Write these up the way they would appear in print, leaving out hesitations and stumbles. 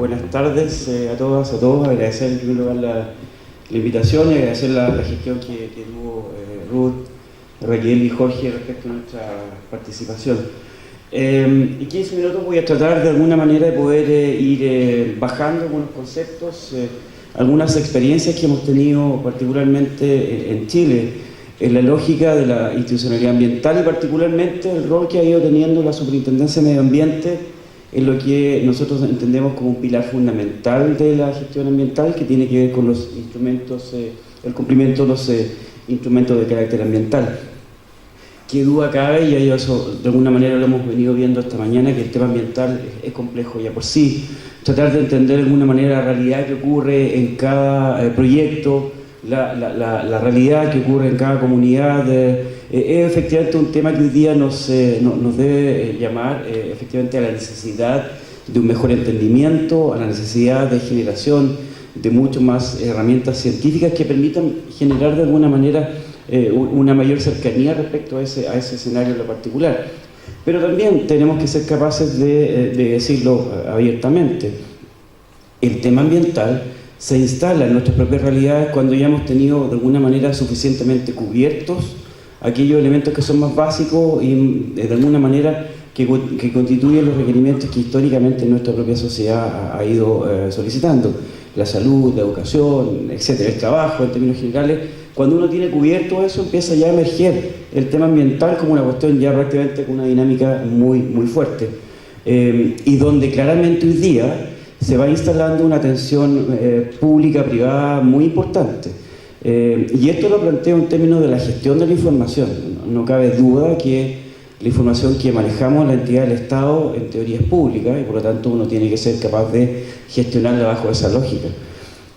Buenas tardes a todas, a todos. Agradecer en primer lugar la invitación y agradecer la gestión que tuvo Ruth, Raquel y Jorge respecto a nuestra participación. En 15 minutos voy a tratar de alguna manera de poder ir bajando algunos conceptos, algunas experiencias que hemos tenido particularmente en Chile, en la lógica de la institucionalidad ambiental y particularmente el rol que ha ido teniendo la Superintendencia de Medio Ambiente en lo que nosotros entendemos como un pilar fundamental de la gestión ambiental, que tiene que ver con los instrumentos, el cumplimiento de los instrumentos de carácter ambiental. Qué duda cabe, y eso de alguna manera lo hemos venido viendo esta mañana, que el tema ambiental es complejo ya por sí. Tratar de entender de alguna manera la realidad que ocurre en cada proyecto, la realidad que ocurre en cada comunidad, es efectivamente un tema que hoy día nos debe llamar efectivamente a la necesidad de un mejor entendimiento, a la necesidad de generación de muchas más herramientas científicas que permitan generar de alguna manera una mayor cercanía respecto a ese escenario en lo particular. Pero también tenemos que ser capaces de decirlo abiertamente. El tema ambiental se instala en nuestras propias realidades cuando ya hemos tenido de alguna manera suficientemente cubiertos aquellos elementos que son más básicos y de alguna manera que constituyen los requerimientos que históricamente nuestra propia sociedad ha ido solicitando. La salud, la educación, etcétera, el trabajo en términos generales. Cuando uno tiene cubierto eso, empieza ya a emerger el tema ambiental como una cuestión ya prácticamente con una dinámica muy fuerte. Y donde claramente hoy día se va instalando una atención pública-privada muy importante. Y esto lo planteo en términos de la gestión de la información. No cabe duda que la información que manejamos la entidad del Estado en teoría es pública y por lo tanto uno tiene que ser capaz de gestionarla bajo esa lógica.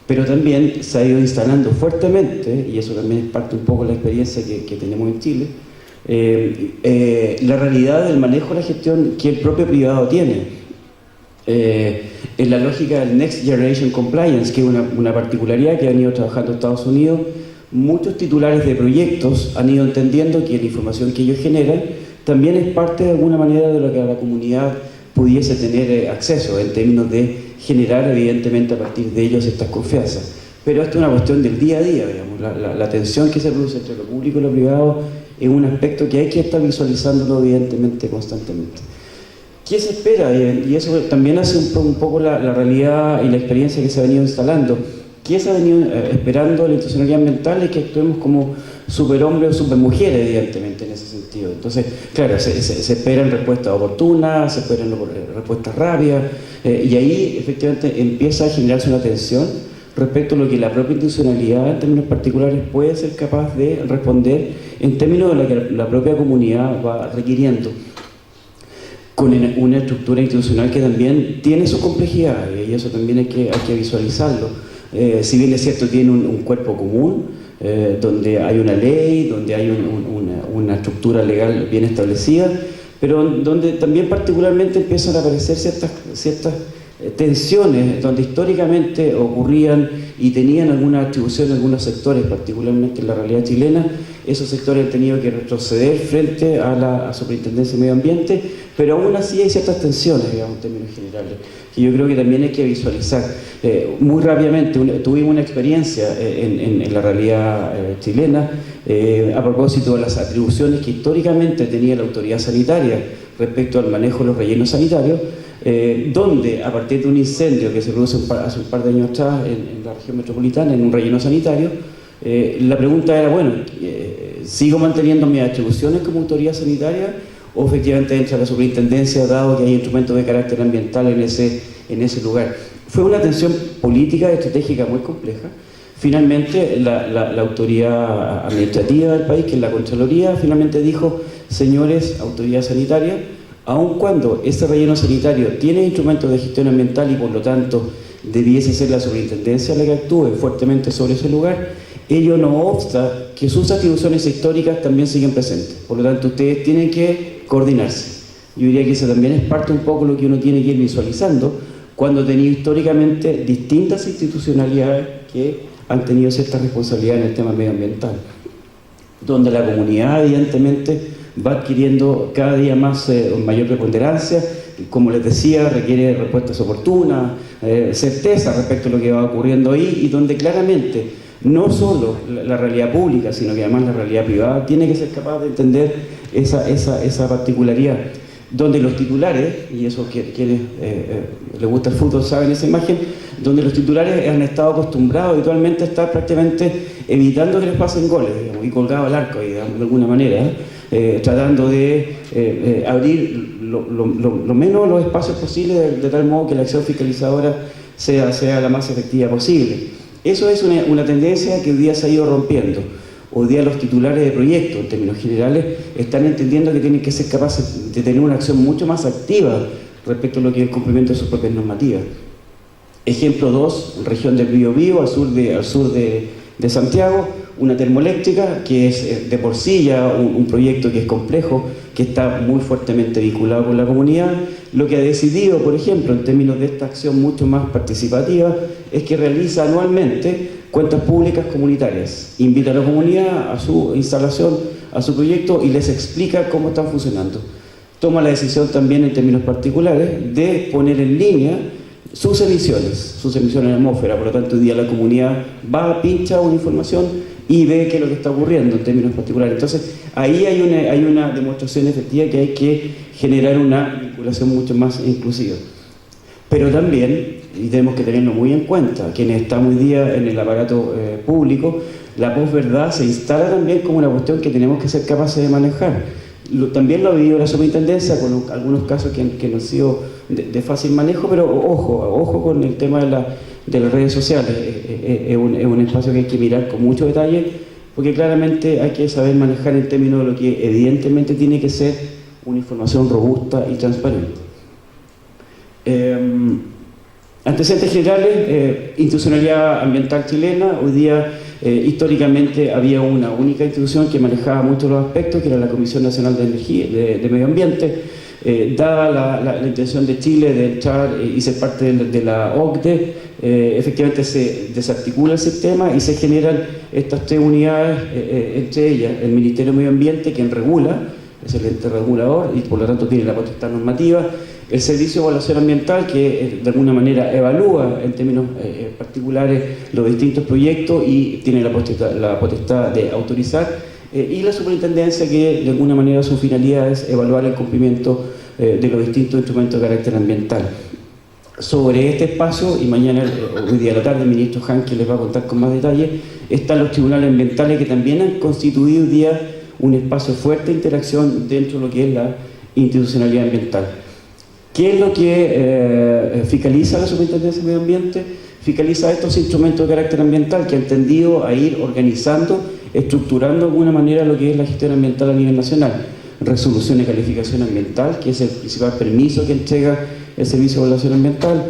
Pero también se ha ido instalando fuertemente, y eso también es parte un poco de la experiencia que tenemos en Chile, la realidad del manejo de la gestión que el propio privado tiene. En la lógica del Next Generation Compliance, que es una particularidad que han ido trabajando en Estados Unidos, muchos titulares de proyectos han ido entendiendo que la información que ellos generan también es parte de alguna manera de lo que la comunidad pudiese tener acceso, en términos de generar evidentemente a partir de ellos estas confianzas. Pero esto es una cuestión del día a día, digamos. La tensión que se produce entre lo público y lo privado es un aspecto que hay que estar visualizándolo evidentemente constantemente. ¿Qué se espera? Y eso también hace un poco la realidad y la experiencia que se ha venido instalando. ¿Qué se ha venido esperando la institucionalidad ambiental? Es que actuemos como superhombres o supermujeres, evidentemente, en ese sentido. Entonces, claro, se esperan respuestas oportunas, se esperan respuestas rápidas, y ahí efectivamente empieza a generarse una tensión respecto a lo que la propia institucionalidad, en términos particulares, puede ser capaz de responder en términos de lo que la propia comunidad va requiriendo, con una estructura institucional que también tiene su complejidad, y eso también hay que visualizarlo. Si bien es cierto, tiene un cuerpo común, donde hay una ley, donde hay una estructura legal bien establecida, pero donde también particularmente empiezan a aparecer ciertas tensiones, donde históricamente ocurrían y tenían alguna atribución en algunos sectores, particularmente en la realidad chilena. Esos sectores han tenido que retroceder frente a la Superintendencia de Medio Ambiente, pero aún así hay ciertas tensiones, digamos, en términos generales, que yo creo que también hay que visualizar. Muy rápidamente, tuvimos una experiencia en la realidad chilena a propósito de las atribuciones que históricamente tenía la autoridad sanitaria respecto al manejo de los rellenos sanitarios, donde a partir de un incendio que se produce hace un par de años atrás en la región metropolitana, en un relleno sanitario, la pregunta era, bueno, ¿sigo manteniendo mis atribuciones como autoridad sanitaria o efectivamente entra la superintendencia dado que hay instrumentos de carácter ambiental en ese lugar? Fue una tensión política y estratégica muy compleja. Finalmente la autoridad administrativa del país, que es la Contraloría, finalmente dijo: señores, autoridad sanitaria, aun cuando ese relleno sanitario tiene instrumentos de gestión ambiental y por lo tanto debiese ser la superintendencia la que actúe fuertemente sobre ese lugar, ello no obsta que sus atribuciones históricas también siguen presentes. Por lo tanto, ustedes tienen que coordinarse. Yo diría que eso también es parte un poco de lo que uno tiene que ir visualizando cuando ha tenido históricamente distintas institucionalidades que han tenido cierta responsabilidad en el tema medioambiental, donde la comunidad evidentemente va adquiriendo cada día más mayor preponderancia, como les decía, requiere respuestas oportunas, certeza respecto a lo que va ocurriendo ahí, y donde claramente no solo la realidad pública, sino que además la realidad privada tiene que ser capaz de entender esa particularidad, donde los titulares, y eso quienes les gusta el fútbol saben esa imagen, donde los titulares han estado acostumbrados habitualmente a estar prácticamente evitando que les pasen goles, digamos, y colgado al arco, digamos, de alguna manera, tratando de abrir lo menos los espacios posibles de tal modo que la acción fiscalizadora sea la más efectiva posible. Eso es una tendencia que hoy día se ha ido rompiendo. Hoy día los titulares de proyectos, en términos generales, están entendiendo que tienen que ser capaces de tener una acción mucho más activa respecto a lo que es el cumplimiento de sus propias normativas. Ejemplo 2, región del Biobío, al sur de Santiago, una termoeléctrica que es de por sí ya un proyecto que es complejo, que está muy fuertemente vinculado con la comunidad. Lo que ha decidido, por ejemplo, en términos de esta acción mucho más participativa, es que realiza anualmente cuentas públicas comunitarias. Invita a la comunidad a su instalación, a su proyecto, y les explica cómo están funcionando. Toma la decisión también, en términos particulares, de poner en línea sus emisiones en la atmósfera. Por lo tanto, hoy día la comunidad va, pincha una información y ve qué es lo que está ocurriendo en términos particulares. Entonces, ahí hay una demostración efectiva que hay que generar una vinculación mucho más inclusiva. Pero también, y tenemos que tenerlo muy en cuenta, quienes estamos hoy día en el aparato público, la posverdad se instala también como una cuestión que tenemos que ser capaces de manejar. También lo ha vivido la superintendencia con algunos casos que no han sido de fácil manejo, pero ojo con el tema de las redes sociales. Es un espacio que hay que mirar con mucho detalle, porque claramente hay que saber manejar en términos de lo que evidentemente tiene que ser una información robusta y transparente. Antecedentes generales, institucionalidad ambiental chilena. Hoy día, históricamente, había una única institución que manejaba muchos los aspectos, que era la Comisión Nacional de Energía, de Medio Ambiente. Dada la intención de Chile de entrar y ser parte de la OCDE, efectivamente se desarticula el sistema y se generan estas tres unidades, entre ellas el Ministerio de Medio Ambiente, quien regula, es el ente regulador y por lo tanto tiene la potestad normativa, el Servicio de Evaluación Ambiental, que de alguna manera evalúa en términos particulares los distintos proyectos y tiene la potestad de autorizar, y la superintendencia, que de alguna manera su finalidad es evaluar el cumplimiento de los distintos instrumentos de carácter ambiental. Sobre este espacio, y mañana, hoy día a la tarde, el ministro Hanke les va a contar con más detalle, están los tribunales ambientales, que también han constituido hoy día un espacio de fuerte interacción dentro de lo que es la institucionalidad ambiental. ¿Qué es lo que fiscaliza la Superintendencia de Medio Ambiente? Fiscaliza estos instrumentos de carácter ambiental que han tendido a ir organizando, estructurando de alguna manera lo que es la gestión ambiental a nivel nacional. Resolución de calificación ambiental, que es el principal permiso que entrega el Servicio de Evaluación Ambiental.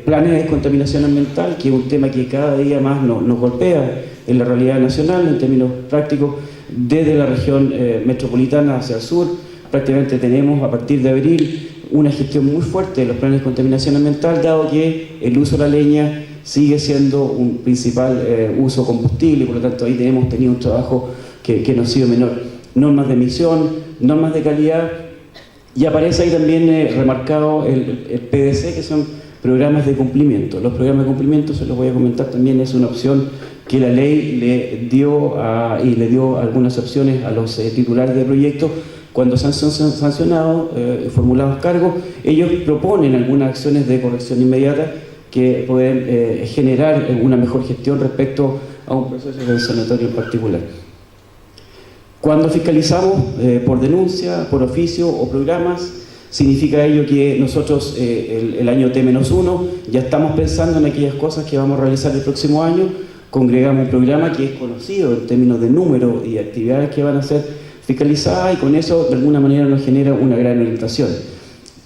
Planes de descontaminación ambiental, que es un tema que cada día más nos golpea en la realidad nacional, en términos prácticos, desde la región metropolitana hacia el sur. Prácticamente tenemos, a partir de abril, una gestión muy fuerte de los planes de contaminación ambiental, dado que el uso de la leña sigue siendo un principal uso combustible, por lo tanto ahí hemos tenido un trabajo que no ha sido menor. Normas de emisión, normas de calidad, y aparece ahí también remarcado el PDC, que son programas de cumplimiento. Los programas de cumplimiento, se los voy a comentar también, es una opción que la ley le dio algunas opciones a los titulares de proyectos. Cuando se han sancionado, formulados cargos, ellos proponen algunas acciones de corrección inmediata que pueden generar una mejor gestión respecto a un proceso sancionatorio en particular. Cuando fiscalizamos por denuncia, por oficio o programas, significa ello que nosotros el año T-1 ya estamos pensando en aquellas cosas que vamos a realizar el próximo año. Congregamos un programa que es conocido en términos de número y actividades que van a ser fiscalizada, y con eso de alguna manera nos genera una gran orientación.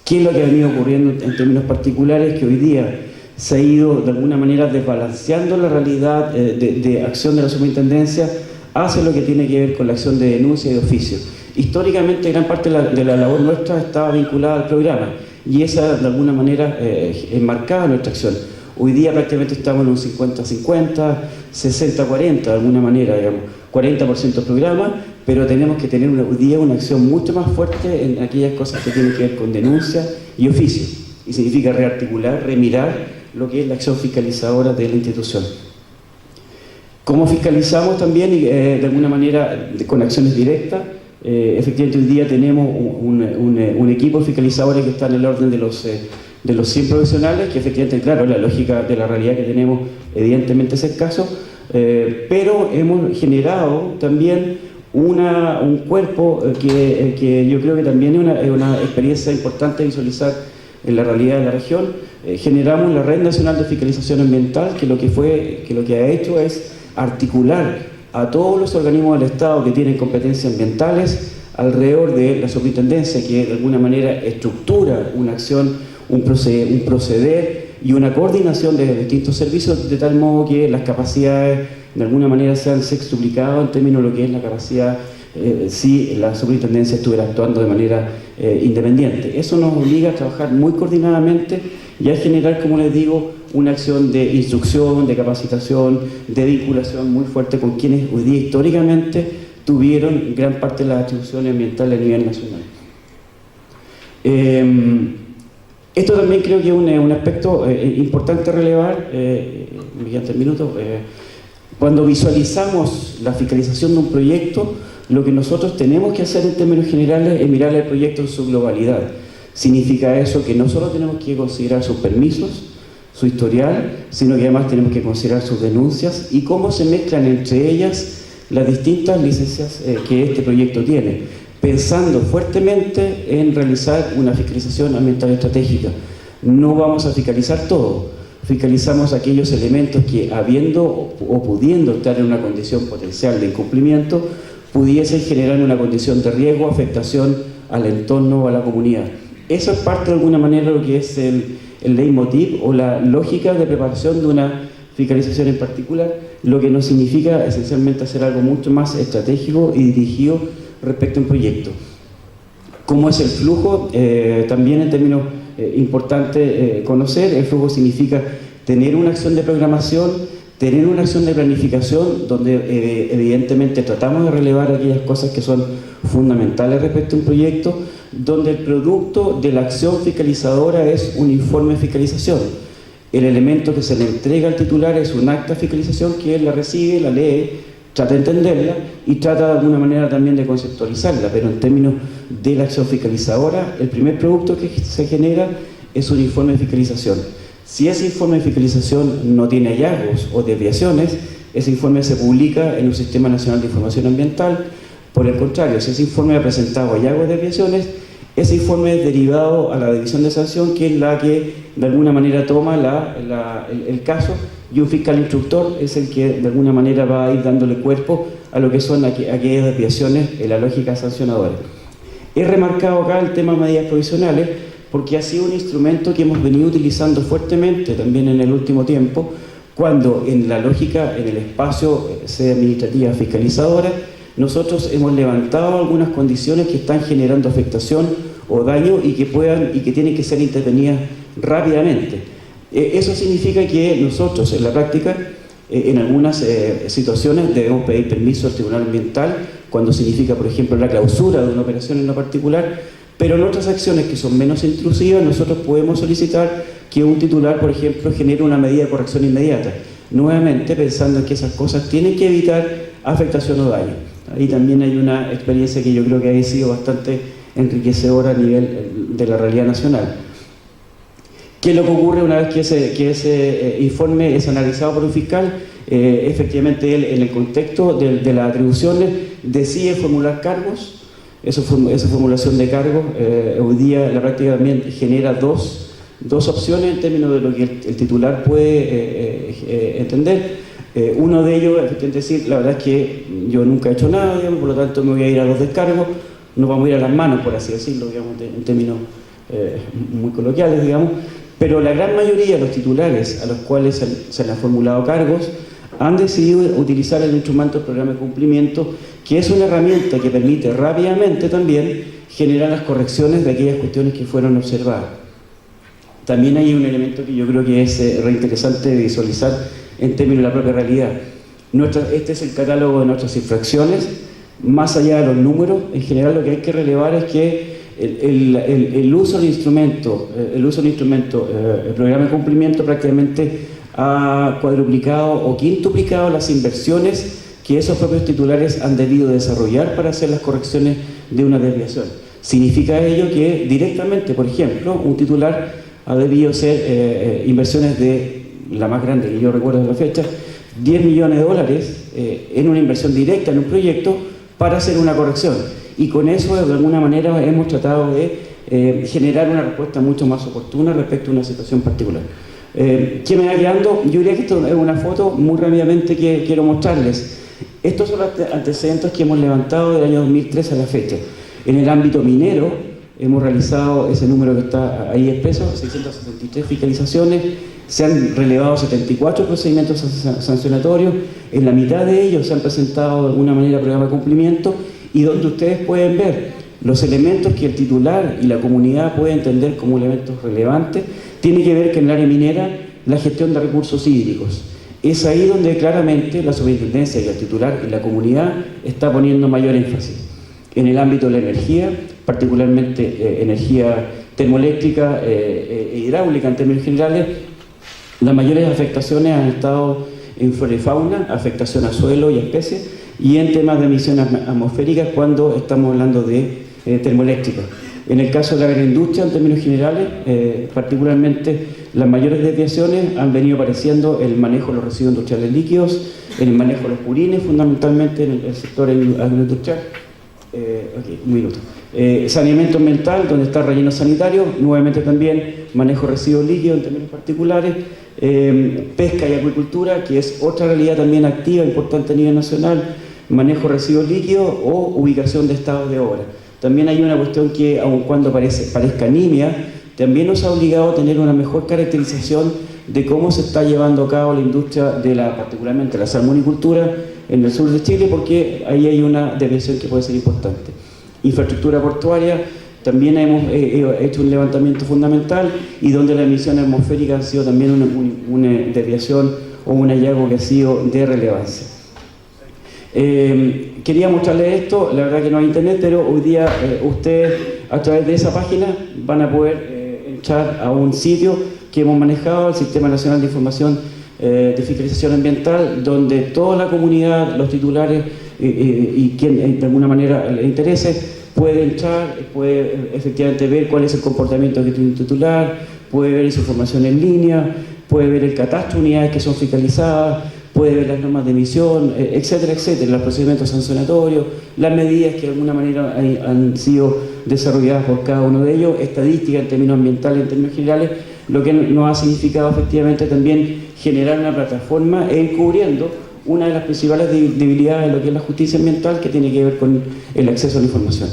¿Qué es lo que ha venido ocurriendo en términos particulares? Que hoy día se ha ido de alguna manera desbalanceando la realidad de acción de la superintendencia hacia lo que tiene que ver con la acción de denuncia y de oficio. Históricamente gran parte de la labor nuestra estaba vinculada al programa y esa de alguna manera enmarcaba nuestra acción. Hoy día prácticamente estamos en un 50-50, 60-40 de alguna manera, digamos, 40% programa, pero tenemos que tener hoy día una acción mucho más fuerte en aquellas cosas que tienen que ver con denuncia y oficio, y significa rearticular, remirar lo que es la acción fiscalizadora de la institución. ¿Cómo fiscalizamos también? De alguna manera con acciones directas. Efectivamente hoy día tenemos un equipo fiscalizador que está en el orden de los 100 profesionales, que efectivamente, claro, la lógica de la realidad que tenemos evidentemente es escaso, pero hemos generado también un cuerpo que yo creo que también es una experiencia importante visualizar en la realidad de la región. Generamos la Red Nacional de Fiscalización Ambiental, que lo que ha hecho es articular a todos los organismos del Estado que tienen competencias ambientales alrededor de la superintendencia, que de alguna manera estructura una acción, un proceder y una coordinación de distintos servicios, de tal modo que las capacidades de alguna manera se han sextuplicado en términos de lo que es la capacidad si la superintendencia estuviera actuando de manera independiente. Eso nos obliga a trabajar muy coordinadamente y a generar, como les digo, una acción de instrucción, de capacitación, de vinculación muy fuerte con quienes hoy día históricamente tuvieron gran parte de las atribuciones ambientales a nivel nacional. Esto también creo que es un aspecto importante relevar, mediante el minuto. Cuando visualizamos la fiscalización de un proyecto, lo que nosotros tenemos que hacer en términos generales es mirar el proyecto en su globalidad. Significa eso que no solo tenemos que considerar sus permisos, su historial, sino que además tenemos que considerar sus denuncias y cómo se mezclan entre ellas las distintas licencias que este proyecto tiene, pensando fuertemente en realizar una fiscalización ambiental estratégica. No vamos a fiscalizar todo, fiscalizamos aquellos elementos que, habiendo o pudiendo estar en una condición potencial de incumplimiento, pudiesen generar una condición de riesgo o afectación al entorno o a la comunidad. Eso es parte de alguna manera de lo que es el leitmotiv o la lógica de preparación de una fiscalización en particular, lo que nos significa esencialmente hacer algo mucho más estratégico y dirigido respecto a un proyecto. ¿Cómo es el flujo? También en términos importantes conocer, el flujo significa tener una acción de programación, tener una acción de planificación, donde evidentemente tratamos de relevar aquellas cosas que son fundamentales respecto a un proyecto, donde el producto de la acción fiscalizadora es un informe de fiscalización. El elemento que se le entrega al titular es un acta de fiscalización que él la recibe, la lee, trata de entenderla y trata de alguna manera también de conceptualizarla, pero en términos de la acción fiscalizadora, el primer producto que se genera es un informe de fiscalización. Si ese informe de fiscalización no tiene hallazgos o desviaciones, ese informe se publica en un Sistema Nacional de Información Ambiental. Por el contrario, si ese informe ha presentado hallazgos o desviaciones, ese informe es derivado a la División de Sanción, que es la que de alguna manera toma el caso, y un fiscal instructor es el que de alguna manera va a ir dándole cuerpo a lo que son aquellas desviaciones en la lógica sancionadora. He remarcado acá el tema de medidas provisionales porque ha sido un instrumento que hemos venido utilizando fuertemente también en el último tiempo, cuando en la lógica, en el espacio sede administrativa fiscalizadora, nosotros hemos levantado algunas condiciones que están generando afectación o daño y que tienen que ser intervenidas rápidamente. Eso significa que nosotros en la práctica, en algunas situaciones debemos pedir permiso al Tribunal Ambiental, cuando significa, por ejemplo, la clausura de una operación en lo particular, pero en otras acciones que son menos intrusivas nosotros podemos solicitar que un titular, por ejemplo, genere una medida de corrección inmediata, nuevamente pensando en que esas cosas tienen que evitar afectación o daño. Ahí también hay una experiencia que yo creo que ha sido bastante enriquecedora a nivel de la realidad nacional. ¿Qué es lo que ocurre una vez que ese informe es analizado por un fiscal? Efectivamente, él, en el contexto de las atribuciones, decide formular cargos. Esa formulación de cargos, hoy día la práctica también genera dos opciones en términos de lo que el titular puede entender. Uno de ellos, es decir, la verdad es que yo nunca he hecho nada, digamos, por lo tanto me voy a ir a los descargos, nos vamos a ir a las manos, por así decirlo, digamos, en términos muy coloquiales, digamos, pero la gran mayoría de los titulares a los cuales se le han formulado cargos han decidido utilizar el instrumento del programa de cumplimiento, que es una herramienta que permite rápidamente también generar las correcciones de aquellas cuestiones que fueron observadas. También hay un elemento que yo creo que es reinteresante visualizar en términos de la propia realidad. Este es el catálogo de nuestras infracciones. Más allá de los números, en general lo que hay que relevar es que el uso del instrumento, el programa de cumplimiento prácticamente ha cuadruplicado o quintuplicado las inversiones que esos propios titulares han debido desarrollar para hacer las correcciones de una desviación. Significa ello que directamente, por ejemplo, un titular ha debido hacer inversiones de, la más grande que yo recuerdo de la fecha, $10 millones en una inversión directa en un proyecto para hacer una corrección. Y con eso, de alguna manera, hemos tratado de generar una respuesta mucho más oportuna respecto a una situación particular. ¿Qué me va quedando? Yo diría que esto es una foto muy rápidamente que quiero mostrarles. Estos son los antecedentes que hemos levantado del año 2003 a la fecha. En el ámbito minero, hemos realizado ese número que está ahí expreso, 673 fiscalizaciones, se han relevado 74 procedimientos sancionatorios, en la mitad de ellos se han presentado de alguna manera programas de cumplimiento, y donde ustedes pueden ver los elementos que el titular y la comunidad pueden entender como elementos relevantes, tiene que ver que en el área minera la gestión de recursos hídricos. Es ahí donde claramente la superintendencia y el titular y la comunidad está poniendo mayor énfasis. En el ámbito de la energía, particularmente energía termoeléctrica e hidráulica en términos generales, las mayores afectaciones han estado en flora y fauna, afectación a suelo y a especies, y en temas de emisiones atmosféricas cuando estamos hablando de termoeléctrica. En el caso de la agroindustria, en términos generales, particularmente las mayores desviaciones han venido apareciendo en el manejo de los residuos industriales líquidos, en el manejo de los purines, fundamentalmente en el sector agroindustrial. Un minuto. Saneamiento ambiental, donde está el relleno sanitario, nuevamente también manejo de residuos líquidos en términos particulares, pesca y acuicultura, que es otra realidad también activa, importante a nivel nacional, manejo de residuos líquidos o ubicación de estados de obra. También hay una cuestión que, aun cuando parezca nimia, también nos ha obligado a tener una mejor caracterización de cómo se está llevando a cabo la industria de particularmente la salmonicultura en el sur de Chile, porque ahí hay una desviación que puede ser importante. Infraestructura portuaria, también hemos hecho un levantamiento fundamental y donde las emisiones atmosféricas han sido también una desviación o un hallazgo que ha sido de relevancia. Quería mostrarles esto, la verdad que no hay internet, pero hoy día ustedes a través de esa página van a poder entrar a un sitio que hemos manejado, el Sistema Nacional de Información de Fiscalización Ambiental, donde toda la comunidad, los titulares y quien de alguna manera le interese, puede entrar, puede efectivamente ver cuál es el comportamiento que tiene un titular, puede ver su información en línea, puede ver el catastro de unidades que son fiscalizadas, puede ver las normas de emisión, etcétera, etcétera, los procedimientos sancionatorios, las medidas que de alguna manera han sido desarrolladas por cada uno de ellos, estadísticas en términos ambientales, en términos generales, lo que nos ha significado efectivamente también generar una plataforma e ir cubriendo una de las principales debilidades de lo que es la justicia ambiental, que tiene que ver con el acceso a la información.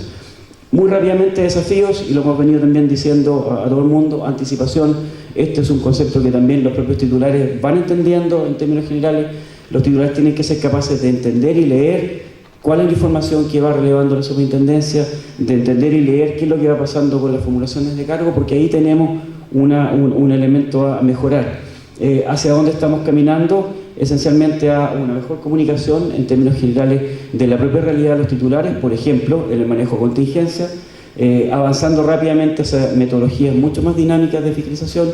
Muy rápidamente, desafíos, y lo hemos venido también diciendo a todo el mundo, anticipación. Este es un concepto que también los propios titulares van entendiendo en términos generales. Los titulares tienen que ser capaces de entender y leer cuál es la información que va relevando la superintendencia, de entender y leer qué es lo que va pasando con las formulaciones de cargo, porque ahí tenemos un elemento a mejorar. Hacia dónde estamos caminando, esencialmente a una mejor comunicación en términos generales de la propia realidad de los titulares, por ejemplo, en el manejo de contingencia, avanzando rápidamente hacia metodologías mucho más dinámicas de fiscalización.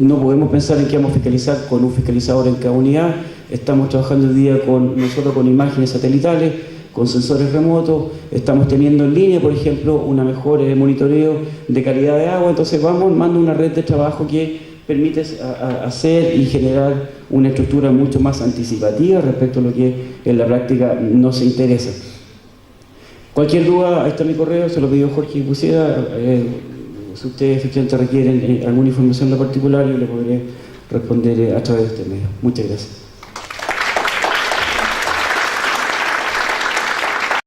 No podemos pensar en que vamos a fiscalizar con un fiscalizador en cada unidad. Estamos trabajando hoy día no solo con imágenes satelitales, con sensores remotos, estamos teniendo en línea, por ejemplo, una mejor monitoreo de calidad de agua. Entonces vamos armando una red de trabajo que permite hacer y generar una estructura mucho más anticipativa respecto a lo que en la práctica nos interesa. Cualquier duda, ahí está mi correo, se lo pidió Jorge que pusiera. Si ustedes efectivamente requieren alguna información en lo particular, yo le podré responder a través de este medio. Muchas gracias.